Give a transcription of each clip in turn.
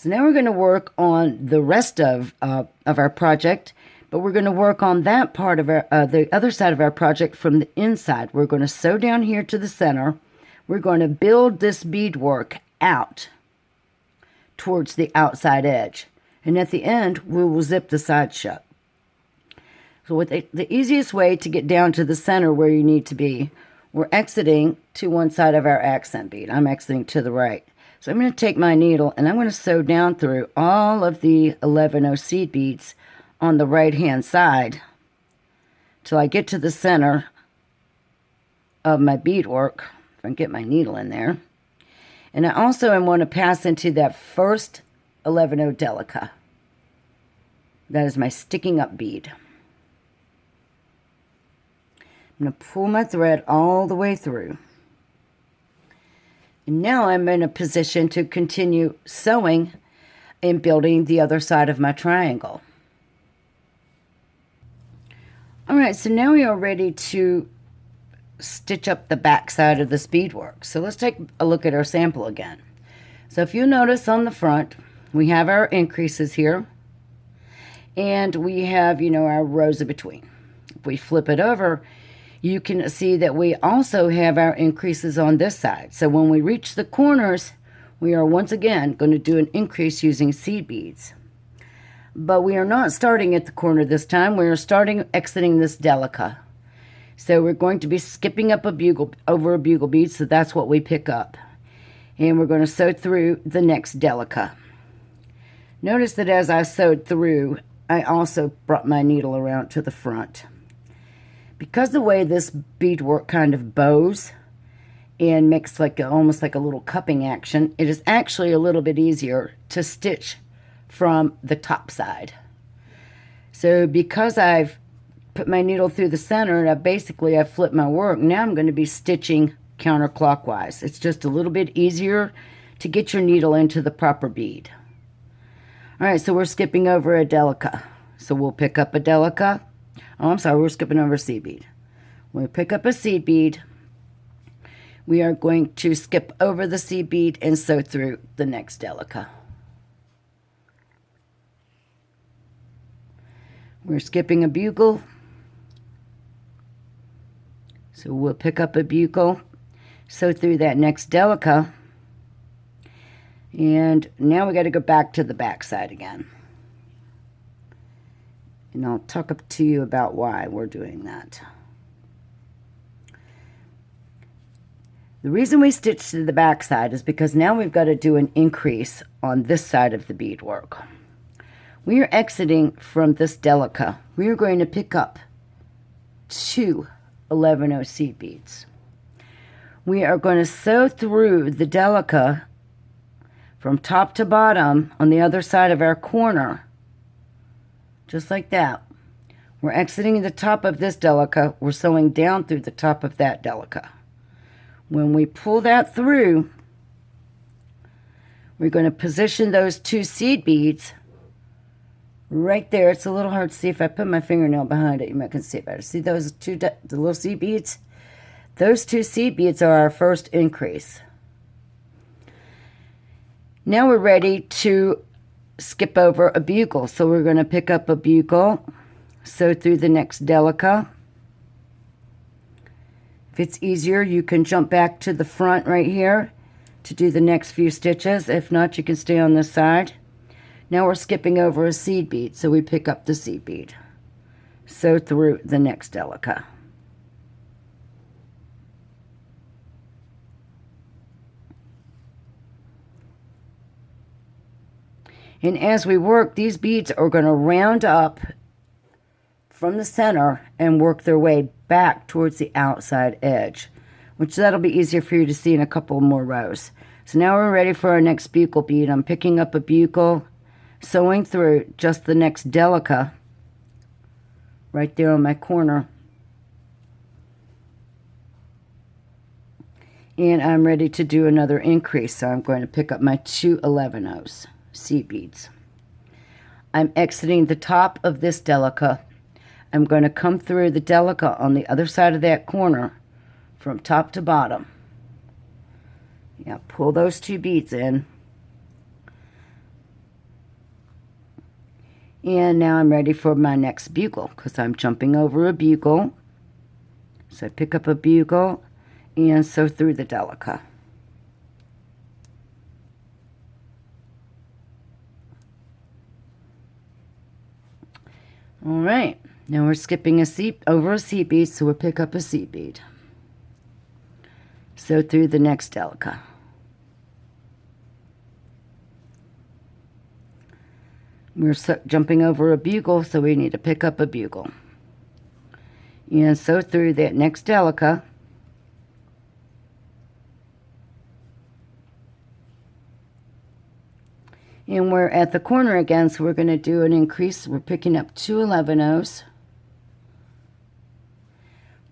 So now we're going to work on the rest of our project, but we're going to work on that part of our the other side of our project from the inside. We're going to sew down here to the center. We're going to build this beadwork out towards the outside edge, and at the end we will zip the side shut. So with the easiest way to get down to the center where you need to be, we're exiting to one side of our accent bead. I'm exiting to the right. So I'm going to take my needle and I'm going to sew down through all of the 11 seed beads on the right hand side till I get to the center of my beadwork. If I can get my needle in there. And I also am going to pass into that first 11 delica. That is my sticking up bead. I'm going to pull my thread all the way through. And now I'm in a position to continue sewing and building the other side of my triangle. Alright, so now we are ready to stitch up the back side of this beadwork. So let's take a look at our sample again. So if you notice on the front, we have our increases here. And we have, our rows in between. If we flip it over, you can see that we also have our increases on this side. So when we reach the corners, we are once again going to do an increase using seed beads. But we are not starting at the corner this time. We are exiting this delica. So we're going to be skipping up over a bugle bead, so that's what we pick up. And we're going to sew through the next delica. Notice that as I sewed through, I also brought my needle around to the front. Because the way this beadwork kind of bows and makes almost like a little cupping action, it is actually a little bit easier to stitch from the top side. So because I've put my needle through the center and I've flipped my work, now I'm going to be stitching counterclockwise. It's just a little bit easier to get your needle into the proper bead. Alright, so we're skipping over a delica. So we'll pick up a delica. Oh, I'm sorry, we're skipping over a seed bead. When we pick up a seed bead, we are going to skip over the seed bead and sew through the next delica. We're skipping a bugle. So we'll pick up a bugle, sew through that next delica. And now we got to go back to the back side again. And I'll talk up to you about why we're doing that. The reason we stitch to the back side is because now we've got to do an increase on this side of the beadwork. We are exiting from this delica. We are going to pick up 2 11 seed beads. We are going to sew through the delica from top to bottom on the other side of our corner. Just like that. We're exiting the top of this delica. We're sewing down through the top of that delica. When we pull that through, we're going to position those 2 seed beads right there. It's a little hard to see. If I put my fingernail behind it, you might can see it better. See those the little seed beads? Those 2 seed beads are our first increase. Now we're ready to skip over a bugle. So we're going to pick up a bugle, sew through the next delica. If it's easier, you can jump back to the front right here to do the next few stitches. If not, you can stay on this side. Now we're skipping over a seed bead, so we pick up the seed bead. Sew through the next delica. And as we work, these beads are going to round up from the center and work their way back towards the outside edge, which that'll be easier for you to see in a couple more rows. So now we're ready for our next bugle bead. I'm picking up a bugle, sewing through just the next delica right there on my corner. And I'm ready to do another increase, so I'm going to pick up my 2 11 seed beads. I'm exiting the top of this delica. I'm going to come through the delica on the other side of that corner from top to bottom. Yeah, pull those 2 beads in. And now I'm ready for my next bugle because I'm jumping over a bugle. So I pick up a bugle and sew through the delica. All right, now we're skipping over a seed bead, so we'll pick up a seed bead. Sew through the next delica. We're jumping over a bugle, so we need to pick up a bugle. And sew through that next delica. And we're at the corner again, so we're going to do an increase. We're picking up 2 11/0s.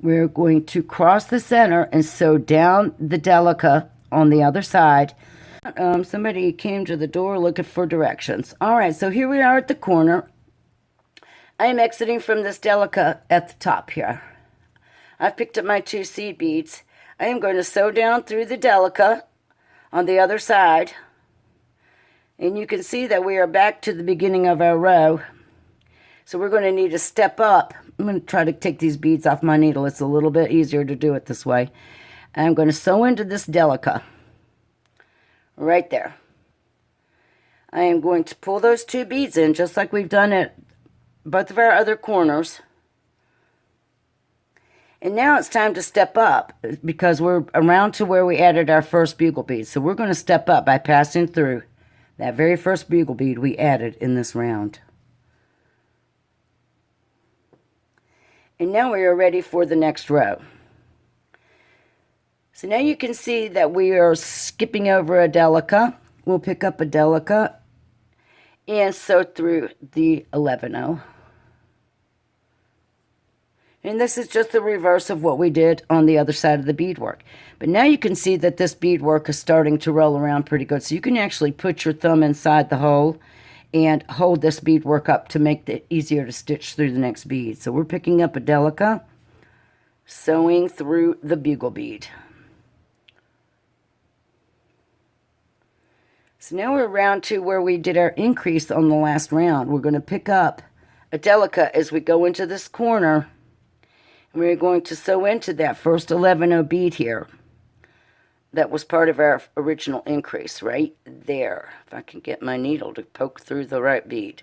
We're going to cross the center and sew down the delica on the other side. Somebody came to the door looking for directions. All right, so here we are at the corner. I am exiting from this delica at the top here. I've picked up my 2 seed beads. I am going to sew down through the delica on the other side. And you can see that we are back to the beginning of our row. So we're going to need to step up. I'm going to try to take these beads off my needle. It's a little bit easier to do it this way. And I'm going to sew into this delica. Right there. I am going to pull those 2 beads in just like we've done at both of our other corners. And now it's time to step up because we're around to where we added our first bugle bead. So we're going to step up by passing through that very first bugle bead we added in this round. And now we are ready for the next row. So now you can see that we are skipping over a delica. We'll pick up a delica and sew through the 11/0. And this is just the reverse of what we did on the other side of the beadwork. But now you can see that this beadwork is starting to roll around pretty good. So you can actually put your thumb inside the hole and hold this beadwork up to make it easier to stitch through the next bead. So we're picking up a delica, sewing through the bugle bead. So now we're around to where we did our increase on the last round. We're going to pick up a delica as we go into this corner. And we're going to sew into that first 11/0 bead here. That was part of our original increase right there. If I can get my needle to poke through the right bead.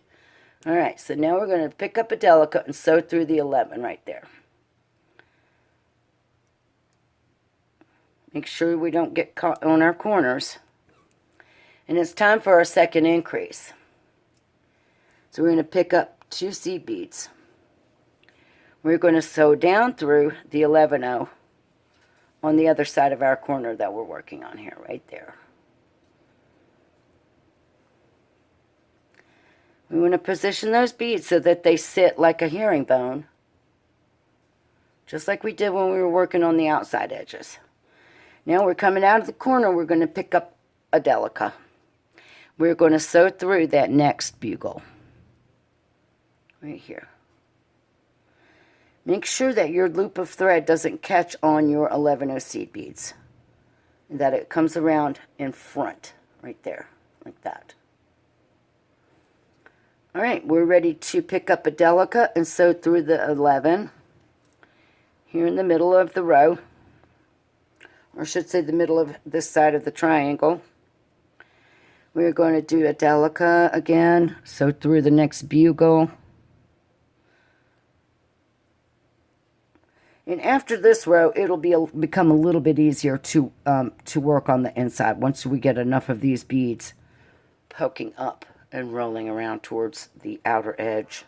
All right, so now we're going to pick up a delica and sew through the 11 right there. Make sure we don't get caught on our corners. And it's time for our second increase. So we're going to pick up 2 seed beads. We're going to sew down through the 11/0 on the other side of our corner that we're working on here, right there. We want to position those beads so that they sit like a herringbone, just like we did when we were working on the outside edges. Now we're coming out of the corner, we're going to pick up a delica. We're going to sew through that next bugle, right here. Make sure that your loop of thread doesn't catch on your 11/0 seed beads, and that it comes around in front, right there, like that. All right, we're ready to pick up a delica and sew through the 11 here in the middle of the row, or I should say the middle of this side of the triangle. We're going to do a delica again, sew through the next bugle. And after this row, it'll become a little bit easier to work on the inside once we get enough of these beads poking up and rolling around towards the outer edge.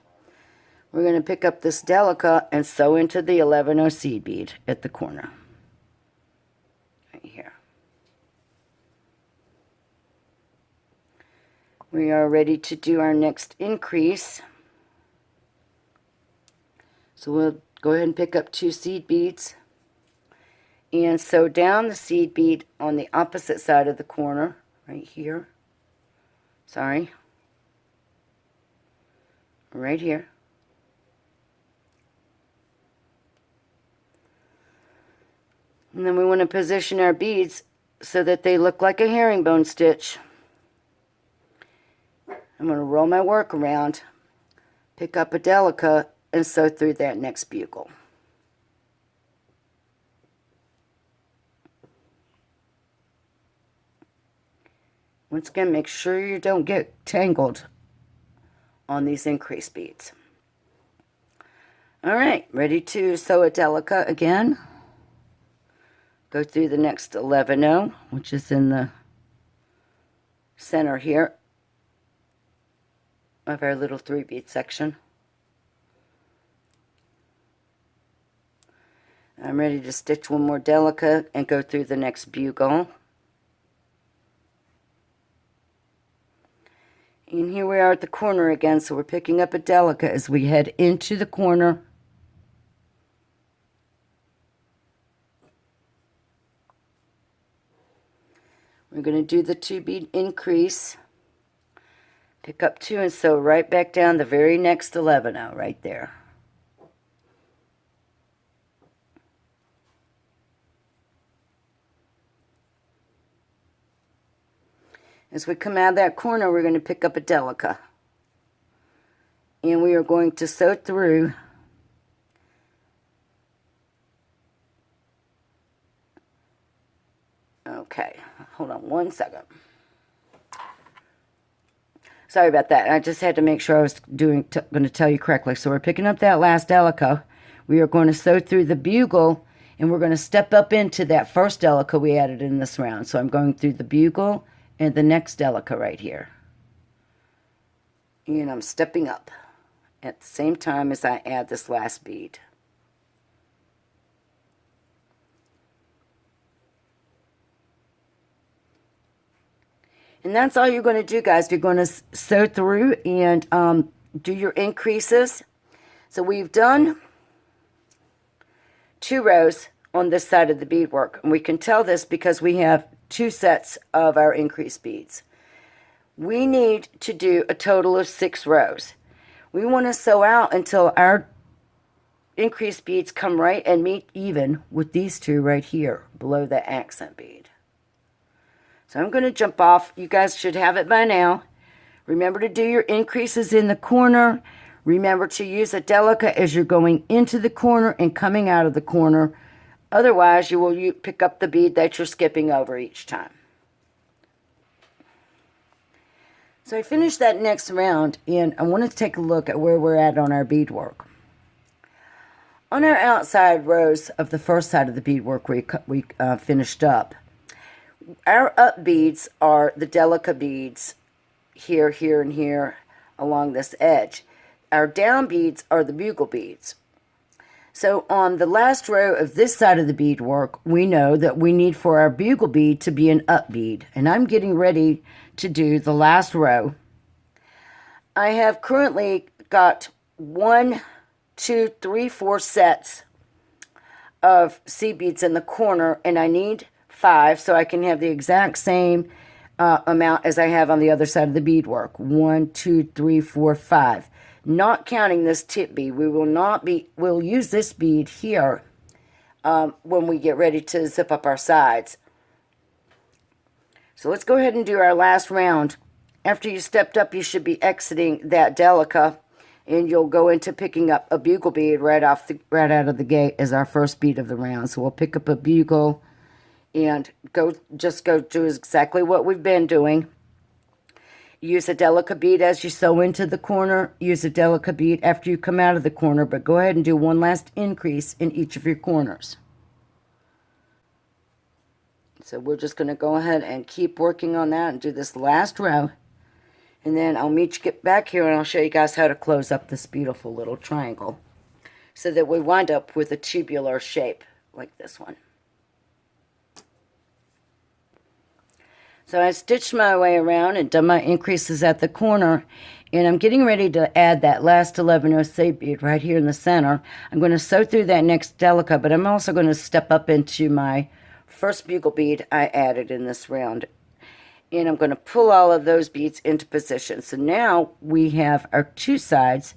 We're going to pick up this delica and sew into the 11/0 seed bead at the corner, right here. We are ready to do our next increase. So we'll go ahead and pick up 2 seed beads and sew down the seed bead on the opposite side of the corner, right here. Sorry. Right here. And then we want to position our beads so that they look like a herringbone stitch. I'm going to roll my work around. pick up a delica and sew through that next bugle. Once again, make sure you don't get tangled on these increase beads. All right, ready to sew a delica again. Go through the next 11-0, which is in the center here of our little 3-bead section. I'm ready to stitch one more delica and go through the next bugle. And here we are at the corner again, so we're picking up a delica as we head into the corner. We're going to do the 2-bead increase, pick up 2 and sew right back down the very next 11-0 right there. As we come out of that corner, we're going to pick up a delica. And we are going to sew through okay, hold on one second. Sorry about that. I just had to make sure I was going to tell you correctly. So we're picking up that last delica. We are going to sew through the bugle, and we're going to step up into that first delica we added in this round. So I'm going through the bugle and the next delica right here. And I'm stepping up at the same time as I add this last bead. And that's all you're going to do, guys. You're going to sew through and do your increases. So we've done 2 rows on this side of the beadwork. And we can tell this because we have 2 sets of our increase beads. We need to do a total of 6 rows. We want to sew out until our increase beads come right and meet even with these 2 right here below the accent bead. So I'm going to jump off. You guys should have it by now. Remember to do your increases in the corner. Remember to use a delica as you're going into the corner and coming out of the corner. Otherwise, you will pick up the bead that you're skipping over each time. So I finished that next round, and I want to take a look at where we're at on our beadwork. On our outside rows of the first side of the beadwork we finished up, our up beads are the delica beads here, here, and here along this edge. Our down beads are the bugle beads. So on the last row of this side of the beadwork, we know that we need for our bugle bead to be an up bead. And I'm getting ready to do the last row. I have currently got 1, 2, 3, 4 sets of seed beads in the corner, and I need 5 so I can have the exact same amount as I have on the other side of the beadwork. 1, 2, 3, 4, 5. Not counting this tip bead. We'll use this bead here when we get ready to zip up our sides. So let's go ahead and do our last round. After you stepped up, you should be exiting that delica, and you'll go into picking up a bugle bead right out of the gate as our first bead of the round. So we'll pick up a bugle and just go do exactly what we've been doing. Use a delica bead as you sew into the corner. Use a delica bead after you come out of the corner, but go ahead and do one last increase in each of your corners. So we're just going to go ahead and keep working on that and do this last row. And then I'll meet you back here and I'll show you guys how to close up this beautiful little triangle so that we wind up with a tubular shape like this one. So I stitched my way around and done my increases at the corner, and I'm getting ready to add that last 11-0 seed bead right here in the center. I'm going to sew through that next delica, but I'm also going to step up into my first bugle bead I added in this round. And I'm going to pull all of those beads into position. So now we have our 2 sides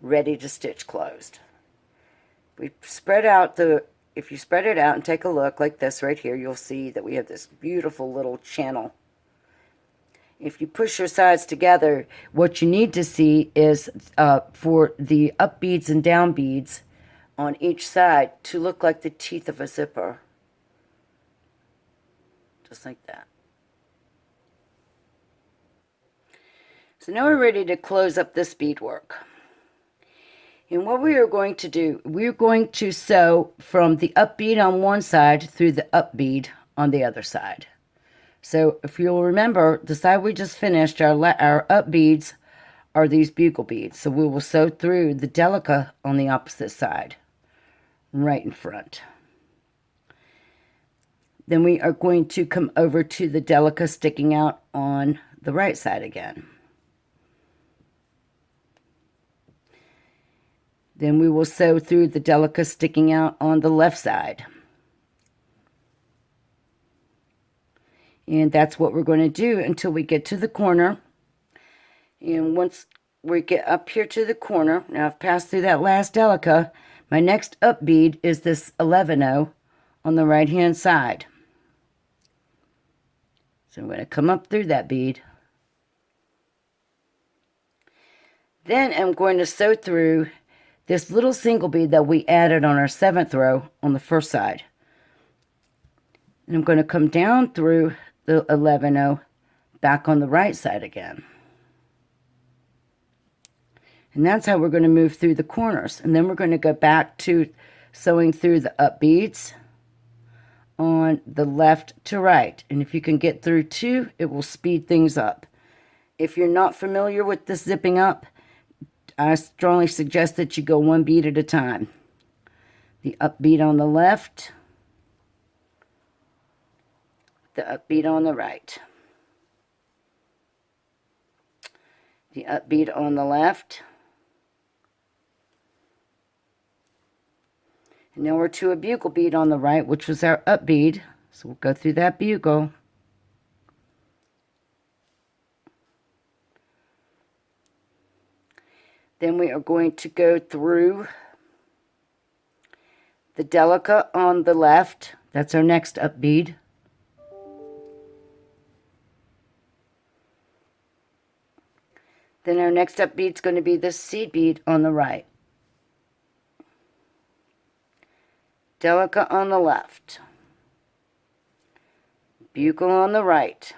ready to stitch closed. We spread out if you spread it out and take a look like this right here, you'll see that we have this beautiful little channel. If you push your sides together, what you need to see is for the up beads and down beads on each side to look like the teeth of a zipper. Just like that. So now we're ready to close up this beadwork. And what we are going to do, we're going to sew from the up bead on one side through the up bead on the other side. So if you'll remember, the side we just finished, our up beads are these bugle beads. So we will sew through the delica on the opposite side, right in front. Then we are going to come over to the delica sticking out on the right side again. Then we will sew through the delica sticking out on the left side. And that's what we're going to do until we get to the corner. And once we get up here to the corner, now I've passed through that last delica, my next up bead is this 11-0 on the right hand side. So I'm going to come up through that bead. Then I'm going to sew through this little single bead that we added on our 7th row on the first side. And I'm going to come down through the 11-0 back on the right side again. And that's how we're going to move through the corners. And then we're going to go back to sewing through the up beads on the left to right. And if you can get through 2, it will speed things up. If you're not familiar with this zipping up, I strongly suggest that you go 1 bead at a time. The up bead on the left, the up bead on the right, the up bead on the left, and now we're to a bugle bead on the right, which was our up bead. So we'll go through that bugle. Then we are going to go through the delica on the left. That's our next up bead. Then our next up bead is going to be this seed bead on the right. Delica on the left. Bugle on the right.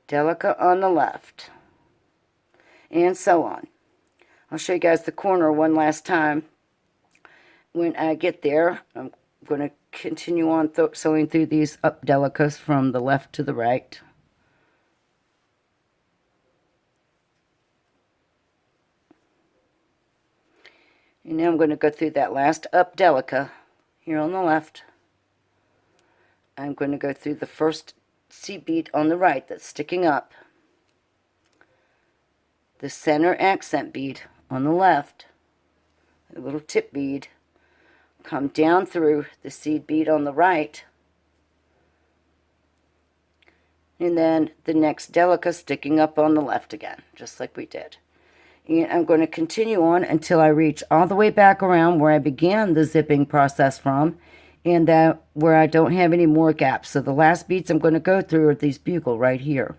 Delica on the left. And so on. I'll show you guys the corner one last time. When I get there, I'm going to continue on sewing through these up delicas from the left to the right. And now I'm going to go through that last up delica here on the left. I'm going to go through the first seed bead on the right that's sticking up. The center accent bead on the left, a little tip bead, come down through the seed bead on the right, and then the next delica sticking up on the left again, just like we did. And I'm going to continue on until I reach all the way back around where I began the zipping process from, and where I don't have any more gaps. So the last beads I'm going to go through are these bugle right here.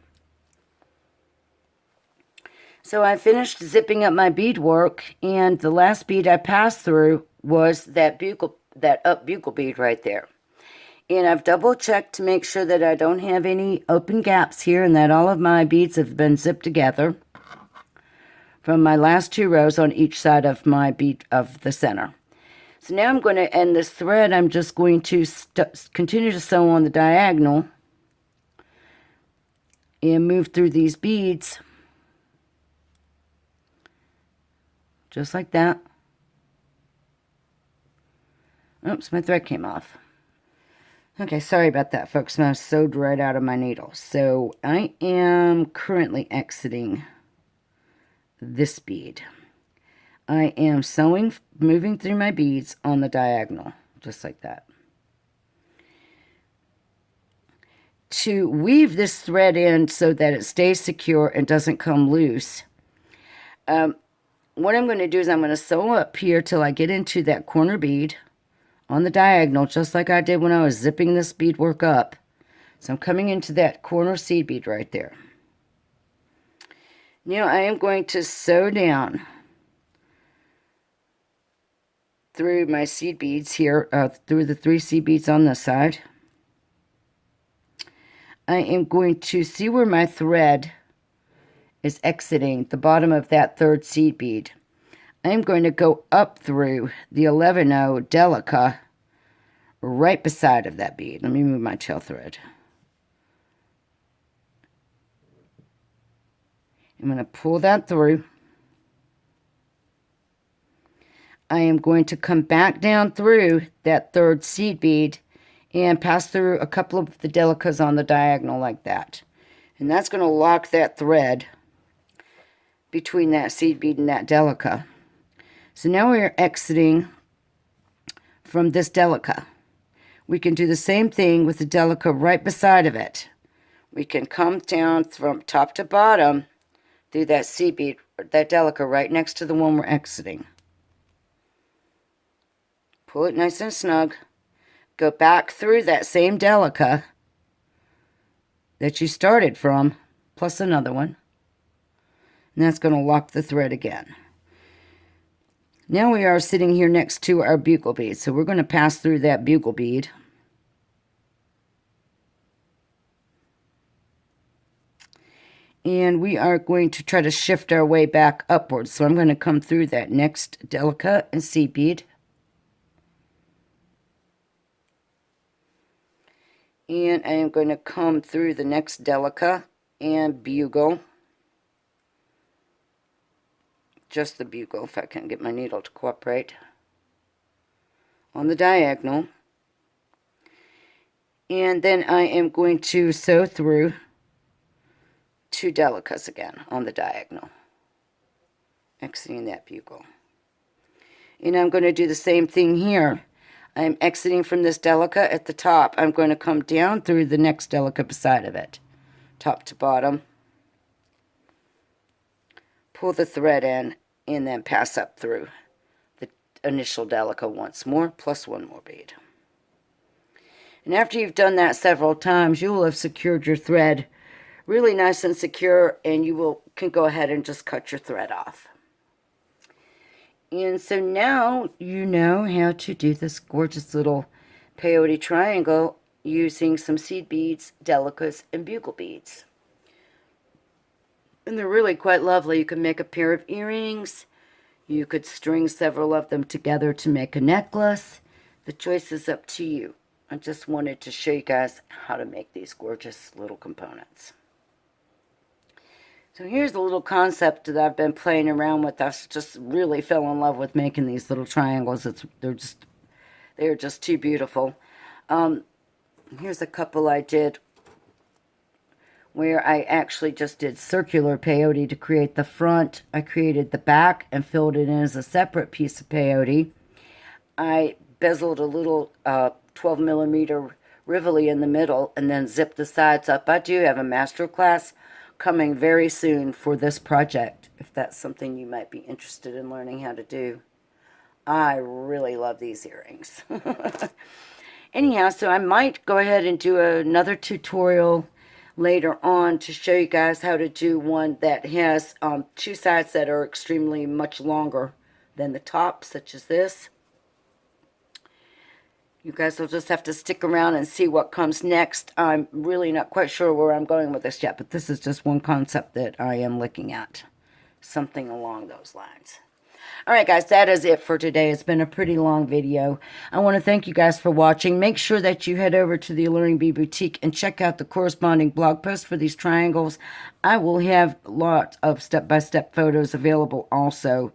So I finished zipping up my beadwork, and the last bead I passed through was that up bugle bead right there. And I've double checked to make sure that I don't have any open gaps here and that all of my beads have been zipped together from my last 2 rows on each side of my bead of the center. So now I'm going to end this thread. I'm just going to continue to sew on the diagonal and move through these beads. Just like that. Oops, my thread came off. Okay, sorry about that, folks. I sewed right out of my needle. So I am currently exiting this bead. I am sewing, moving through my beads on the diagonal, just like that. To weave this thread in so that it stays secure and doesn't come loose, what I'm going to do is I'm going to sew up here till I get into that corner bead on the diagonal, just like I did when I was zipping this beadwork up. So I'm coming into that corner seed bead right there. Now I am going to sew down through my seed beads here, through the 3 seed beads on this side. I am going to see where my thread is exiting the bottom of that 3rd seed bead. I am going to go up through the 11-0 Delica right beside of that bead. Let me move my tail thread. I'm going to pull that through. I am going to come back down through that 3rd seed bead and pass through a couple of the Delicas on the diagonal like that. And that's going to lock that thread between that seed bead and that Delica. So now we are exiting from this Delica. We can do the same thing with the Delica right beside of it. We can come down from top to bottom through that seed bead, that Delica right next to the one we're exiting. Pull it nice and snug. Go back through that same Delica that you started from, plus another one. And that's going to lock the thread again. Now we are sitting here next to our bugle bead. So we're going to pass through that bugle bead. And we are going to try to shift our way back upwards. So I'm going to come through that next Delica and seed bead. And I am going to come through the next Delica and bugle. Just the bugle, if I can get my needle to cooperate. On the diagonal. And then I am going to sew through 2 Delicas again on the diagonal. Exiting that bugle. And I'm going to do the same thing here. I'm exiting from this Delica at the top. I'm going to come down through the next Delica beside of it. Top to bottom. Pull the thread in and then pass up through the initial Delica once more, plus 1 more bead. And after you've done that several times, you will have secured your thread really nice and secure, and you can go ahead and just cut your thread off. And so now you know how to do this gorgeous little peyote triangle using some seed beads, Delicas, and bugle beads. And they're really quite lovely. You can make a pair of earrings. You could string several of them together to make a necklace. The choice is up to you. I just wanted to show you guys how to make these gorgeous little components. So here's the little concept that I've been playing around with. I just really fell in love with making these little triangles. They're just too beautiful. Here's a couple I did where I actually just did circular peyote to create the front. I created the back and filled it in as a separate piece of peyote. I bezeled a little 12 millimeter Rivoli in the middle and then zipped the sides up. I do have a master class coming very soon for this project, if that's something you might be interested in learning how to do. I really love these earrings. Anyhow, so I might go ahead and do another tutorial later on to show you guys how to do one that has 2 sides that are extremely much longer than the top, such as this. You guys will just have to stick around and see what comes next. I'm really not quite sure where I'm going with this yet, but this is just one concept that I am looking at. Something along those lines. Alright guys, that is it for today. It's been a pretty long video. I want to thank you guys for watching. Make sure that you head over to the Alluring Bead Boutique and check out the corresponding blog post for these triangles. I will have lots of step-by-step photos available also.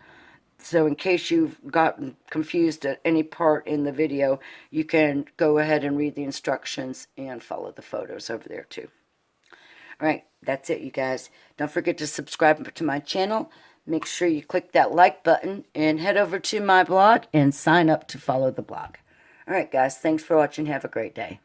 So in case you've gotten confused at any part in the video, you can go ahead and read the instructions and follow the photos over there too. Alright, that's it you guys. Don't forget to subscribe to my channel. Make sure you click that like button and head over to my blog and sign up to follow the blog. Alright guys, thanks for watching. Have a great day.